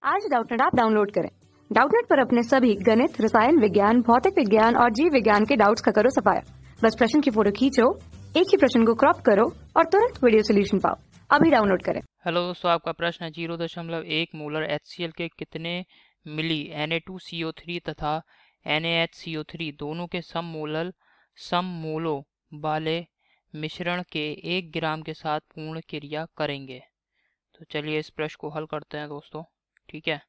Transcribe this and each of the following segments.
आज Doubtnut app download करें। Doubtnut पर अपने सभी गणित, रसायन विज्ञान, भौतिक विज्ञान और जीव विज्ञान के डाउट्स का करो सफाया। बस प्रश्न की फोटो खींचो, एक ही प्रश्न को क्रॉप करो और तुरंत वीडियो सोल्यूशन पाओ। अभी डाउनलोड करें। हेलो दोस्तों, आपका प्रश्न है 0.1 मोलर HCl के कितने मिली Na2CO3 तथा NaHCO3 दोनों के सममोलों वाले मिश्रण के 1 ग्राम के साथ पूर्ण क्रिया करेंगे। तो चलिए इस प्रश्न को हल करते हैं दोस्तों। ठीक है,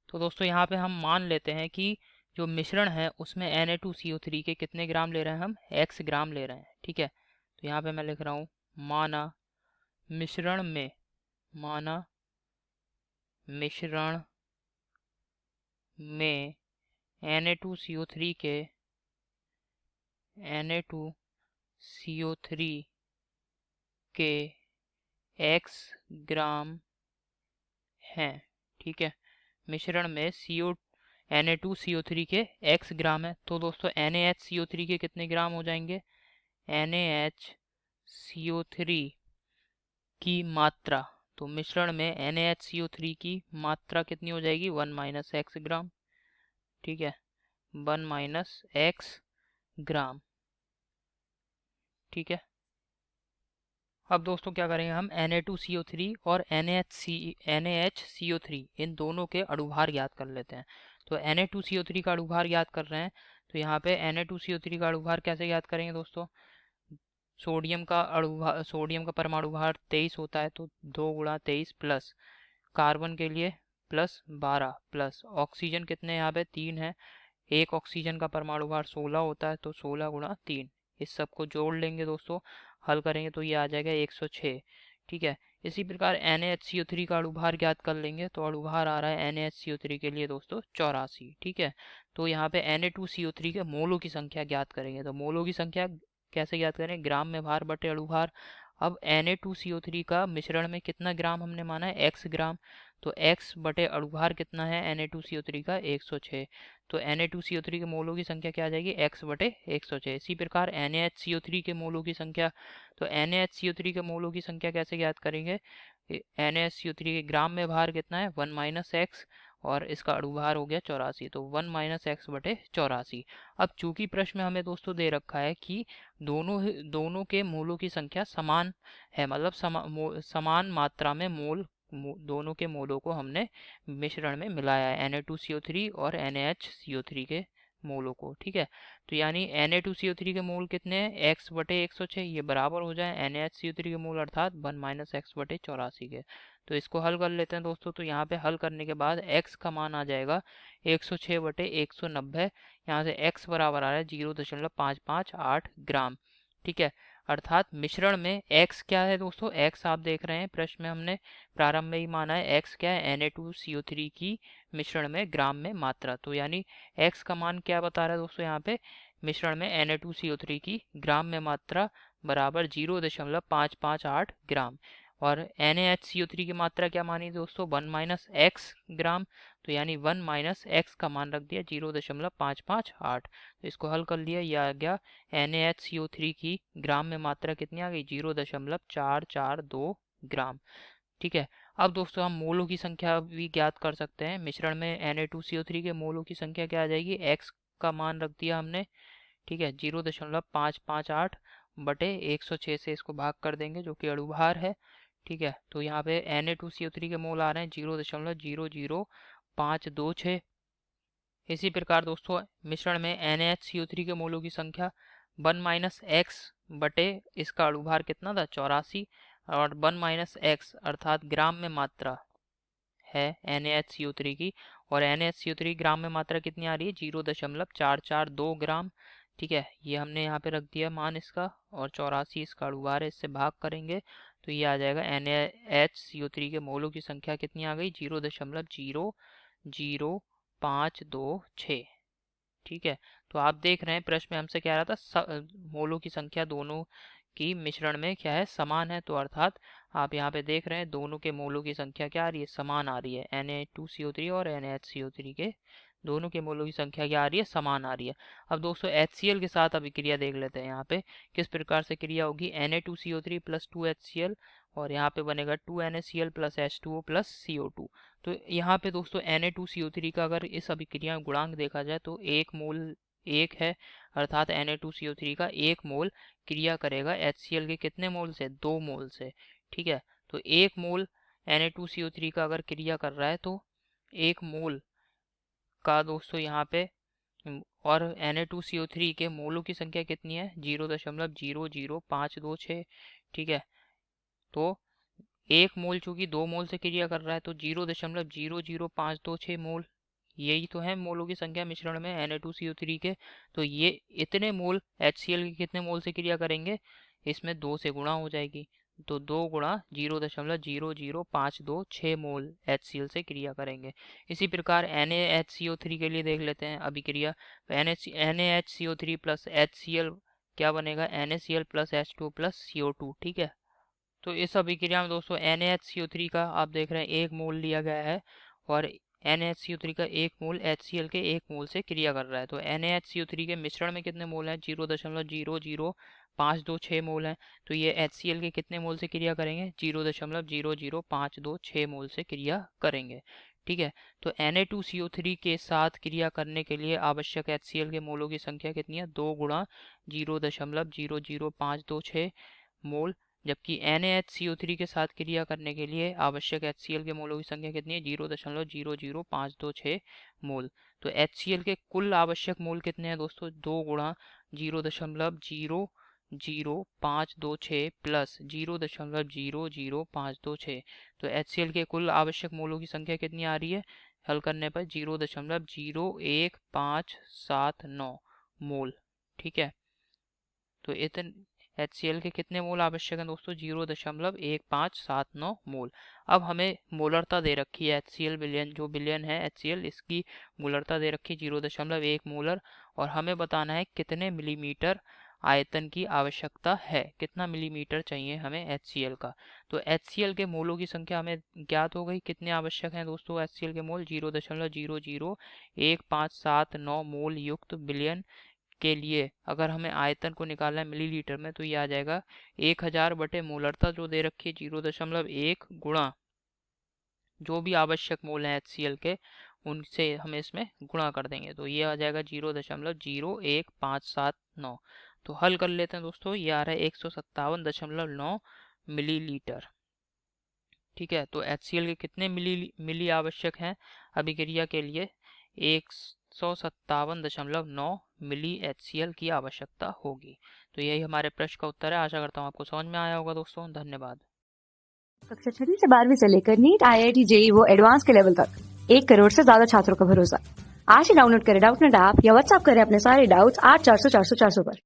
तो दोस्तों यहाँ पे हम मान लेते हैं कि जो मिश्रण है उसमें Na2CO3 के कितने ग्राम ले रहे हैं, हम x ग्राम ले रहे हैं। ठीक है, तो यहाँ पे मैं लिख रहा हूँ माना मिश्रण में Na2CO3 के x ग्राम हैं। ठीक है, मिश्रण में Na2CO3 के x ग्राम है। तो दोस्तों NaHCO3 के कितने ग्राम हो जाएंगे? NaHCO3 की मात्रा, तो मिश्रण में NaHCO3 की मात्रा कितनी हो जाएगी? 1 - x ग्राम। ठीक है, 1 - x ग्राम। ठीक है, अब दोस्तों क्या करेंगे हम Na2CO3 और NaHCO3 इन दोनों के अणुभार ज्ञात कर लेते हैं। तो Na2CO3 का अणुभार ज्ञात कर रहे हैं, तो यहाँ पे Na2CO3 का अणुभार कैसे ज्ञात करेंगे दोस्तों? सोडियम का परमाणु भार 23 होता है, तो 2 × 23 प्लस कार्बन के लिए +12 प्लस ऑक्सीजन कितने यहाँ पे 3 है, एक ऑक्सीजन का परमाणु भार 16 होता है, तो 16 × 3। इस सब को जोड़ लेंगे दोस्तों, हल करेंगे तो ये आ जाएगा 106। ठीक है, इसी प्रकार NaHCO3 का अणुभार ज्ञात कर लेंगे, तो अणुभार आ रहा है NaHCO3 के लिए दोस्तों 84। ठीक है, तो यहाँ पे Na2CO3 के मोलों की संख्या ज्ञात करेंगे। तो मोलों की संख्या कैसे ज्ञात करें? ग्राम में भार बटे अणुभार। अब Na2CO3 का मिश्रण में कितना ग्राम हमने माना है? x ग्राम। तो x बटे अणुभार कितना है Na2CO3 का? 106। तो Na2CO3 के मोलों की संख्या क्या आ जाएगी? x बटे 106। इसी प्रकार NaHCO3 के मोलों की संख्या, तो NaHCO3 के मोलों की संख्या कैसे ज्ञात करेंगे? NaHCO3 के ग्राम में भार कितना है? 1 - x, और इसका अणुभार हो गया 84, तो 1 - x बटे 84। अब चूंकि प्रश्न में हमें दोस्तों दे रखा है कि दोनों के मोलों की संख्या समान है, मतलब समान मात्रा में दोनों के मोलों को हमने मिश्रण में मिलाया है, Na2CO3 और NaHCO3 के मोलों को। ठीक है, तो यानी Na2CO3 के मोल कितने हैं? x बटे 106, ये बराबर हो जाए NaHCO3 के मोल अर्थात 1 - x बटे 84 के। तो इसको हल कर लेते हैं दोस्तों। तो यहाँ पे हल करने के बाद x का मान आ जाएगा 106 बटे 190। यहाँ से x बराबर आ रहा है 0.558 ग्राम। ठीक है, अर्थात मिश्रण में x क्या है दोस्तों? x आप देख रहे हैं प्रश्न में हमने प्रारंभ में ही माना है, x क्या है? Na2CO3 की मिश्रण में ग्राम में मात्रा। तो यानी x का मान क्या बता रहा है दोस्तों? यहाँ पे मिश्रण में Na2CO3 की ग्राम में मात्रा बराबर 0.558 ग्राम। और NaHCO3 की मात्रा क्या मानी दोस्तों? 1 - x ग्राम। तो यानी 1 - x का मान रख दिया 0.558। तो इसको हल कर लिया, यह आ गया NaHCO3 की ग्राम में मात्रा कितनी आ गई? 0.442 ग्राम। ठीक है, अब दोस्तों हम मोलों की संख्या भी ज्ञात कर सकते हैं। मिश्रण में Na2CO3 के मोलों की संख्या क्या आ जाएगी? x का मान रख दिया हमने। ठीक है, 0.558 बटे 106 से इसको भाग कर देंगे, जो कि अणुभार है। ठीक है, तो यहाँ पे Na2CO3 के मोल आ रहे हैं 0.00526। इसी प्रकार दोस्तों मिश्रण में NaHCO3 के मोलों की संख्या 1 - x बटे इसका अणुभार कितना था? 84, और 1 - x अर्थात ग्राम में मात्रा है NaHCO3 की, और NaHCO3 ग्राम में मात्रा कितनी आ रही है? 0.442 ग्राम। ठीक है, ये हमने यहाँ पे रख दिया मान इसका, और 84 इसका अणुभार है, इससे भाग करेंगे तो ये आ जाएगा NaHCO3 के मोलों की संख्या कितनी आ गई? 0.00526। ठीक है, तो आप देख रहे हैं प्रश्न में हमसे क्या रहा था? मोलों की संख्या दोनों की मिश्रण में क्या है? समान है। तो अर्थात आप यहाँ पे देख रहे हैं दोनों के मोलों की संख्या क्या आ रही है? समान आ रही है। Na2CO3 और NaHCO3 के दोनों के मोलों की संख्या क्या आ रही है? समान आ रही है। अब दोस्तों HCl के साथ अभिक्रिया देख लेते हैं। यहाँ पे किस प्रकार से क्रिया होगी? Na2CO3 + 2HCl और यहाँ पे बनेगा 2NaCl plus H2O plus CO2। तो यहाँ पे दोस्तों Na2CO3 का अगर इस अभिक्रिया गुणांक देखा जाए तो 1 मोल 1 है, अर्थात Na2CO3 का 1 मोल क्रिया करेगा HCl के कितने मोल से? 2 मोल से। ठीक है, तो 1 मोल Na2CO3 का अगर क्रिया कर रहा है तो 1 मोल का दोस्तों यहाँ पे और Na2CO3 के मोलों की संख्या कितनी है? 0.00526। ठीक है, तो 1 मोल चूंकि 2 मोल से क्रिया कर रहा है तो 0.00526 मोल, यही तो है मोलों की संख्या मिश्रण में Na2CO3 के। तो ये इतने मोल HCl के कितने मोल से क्रिया करेंगे? इसमें 2 से गुणा हो जाएगी, तो 2 गुणा 0.00526 मोल HCl से क्रिया करेंगे। इसी प्रकार NaHCO3 के लिए देख लेते हैं अभिक्रिया। NaHCO3 प्लस HCl क्या बनेगा? NaCl plus H2 plus CO2। ठीक है, तो इस अभिक्रिया में दोस्तों NaHCO3 का आप देख रहे हैं 1 मोल लिया गया है और NaHCO3 का 1 मोल HCl के 1 मोल से क्रिया कर रहा है। तो NaHCO3 के मिश्रण में कितने मोल हैं? 0.00526 मोल हैं। तो ये HCl के कितने मोल से क्रिया करेंगे? 0.00526 मोल से क्रिया करेंगे। ठीक है, तो Na2CO3 के साथ क्रिया करने के लिए आवश्यक HCl के मोलों की संख्या कितनी है? 2 गुणा 0.00526 मोल, जबकि NaHCO3 के साथ क्रिया करने के लिए आवश्यक HCl के मोलों की संख्या कितनी है? 0.00526 मोल। तो HCl के कुल आवश्यक मोल कितने हैं दोस्तों? 2 गुणा 0.00526 प्लस 0.00526। तो HCl के कुल आवश्यक मोलों की संख्या कितनी आ रही है हल करने पर? 0.01579 मोल। ठीक है, तो इतने HCl के कितने मोल आवश्यक हैं दोस्तों? 0.1579 मोल। अब हमें मोलरता दे रखी है HCl विलयन, जो विलयन है HCl इसकी मोलरता दे रखी है 0.1 मोलर, और हमें बताना है कितने मिलीमीटर आयतन की आवश्यकता है, कितना मिलीमीटर चाहिए हमें HCl का। तो HCl के मोलों की संख्या हमें ज्ञात हो गई, कितने आवश्यक हैं दोस्तों HCl के मोल? 0.00157 मोल युक्त विलयन के लिए अगर हमें आयतन को निकालना है मिलीलीटर में तो ये आ जाएगा 1000 बटे मोलरता जो दे रखी है 0.1 गुणा जो भी आवश्यक मोल है HCl के उनसे हमें इसमें गुणा कर देंगे, तो ये आ जाएगा 0.01579। तो हल कर लेते हैं दोस्तों, ये आ रहा है 157.9 मिलीलीटर। ठीक है, तो HCl के कितने मिली आवश्यक हैं अभिक्रिया के लिए? 157.9 मिली HCl की आवश्यकता होगी। तो यही हमारे प्रश्न का उत्तर है। आशा करता हूँ आपको समझ में आया होगा दोस्तों। धन्यवाद। कक्षा 6 से 12वीं से लेकर नीट, IIT, JEE वो एडवांस के लेवल तक 1 करोड़ से ज्यादा छात्रों का भरोसा। आज ही डाउनलोड करें डाउटनेट ऐप या व्हाट्सएप करें अपने सारे डाउट्स 8400 400 400 पर।